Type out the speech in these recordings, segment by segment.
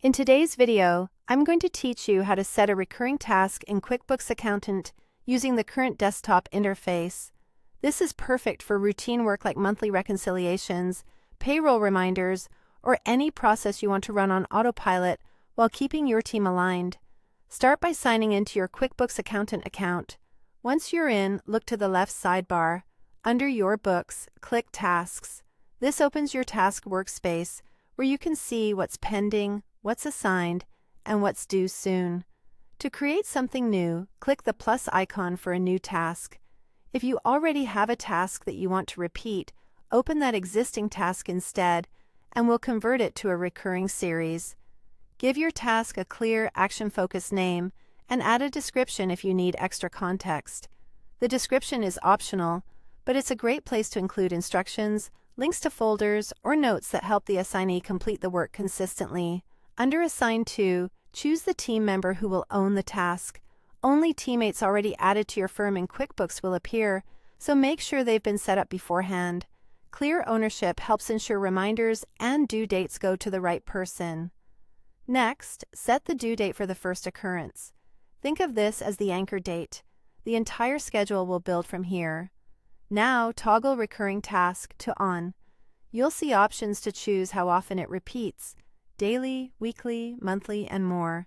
In today's video, I'm going to teach you how to set a recurring task in QuickBooks Accountant using the current desktop interface. This is perfect for routine work like monthly reconciliations, payroll reminders, or any process you want to run on autopilot while keeping your team aligned. Start by signing into your QuickBooks Accountant account. Once you're in, look to the left sidebar. Under Your Books, click Tasks. This opens your task workspace where you can see what's pending, what's assigned, and what's due soon. To create something new, click the plus icon for a new task. If you already have a task that you want to repeat, open that existing task instead, and we'll convert it to a recurring series. Give your task a clear, action-focused name, and add a description if you need extra context. The description is optional, but it's a great place to include instructions, links to folders, or notes that help the assignee complete the work consistently. Under Assign To, choose the team member who will own the task. Only teammates already added to your firm in QuickBooks will appear, so make sure they've been set up beforehand. Clear ownership helps ensure reminders and due dates go to the right person. Next, set the due date for the first occurrence. Think of this as the anchor date. The entire schedule will build from here. Now, toggle Recurring Task to On. You'll see options to choose how often it repeats: daily, weekly, monthly, and more.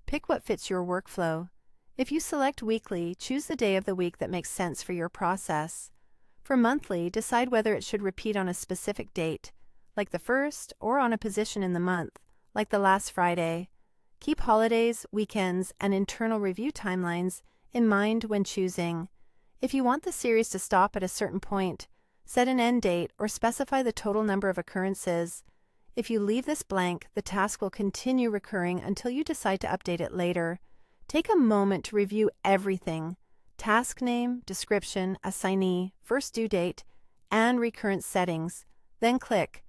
Pick what fits your workflow. If you select weekly, choose the day of the week that makes sense for your process. For monthly, decide whether it should repeat on a specific date, like the first, or on a position in the month, like the last Friday. Keep holidays, weekends, and internal review timelines in mind when choosing. If you want the series to stop at a certain point, set an end date or specify the total number of occurrences. If you leave this blank, the task will continue recurring until you decide to update it later. Take a moment to review everything: task name, description, assignee, first due date, and recurrence settings. Then click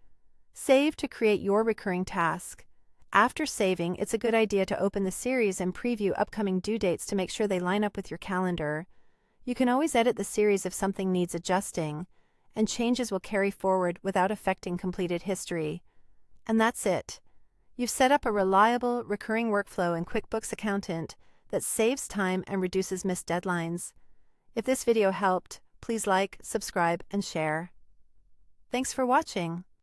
Save to create your recurring task. After saving, it's a good idea to open the series and preview upcoming due dates to make sure they line up with your calendar. You can always edit the series if something needs adjusting, and changes will carry forward without affecting completed history. And that's it. You've set up a reliable, recurring workflow in QuickBooks Accountant that saves time and reduces missed deadlines. If this video helped, please like, subscribe, and share. Thanks for watching.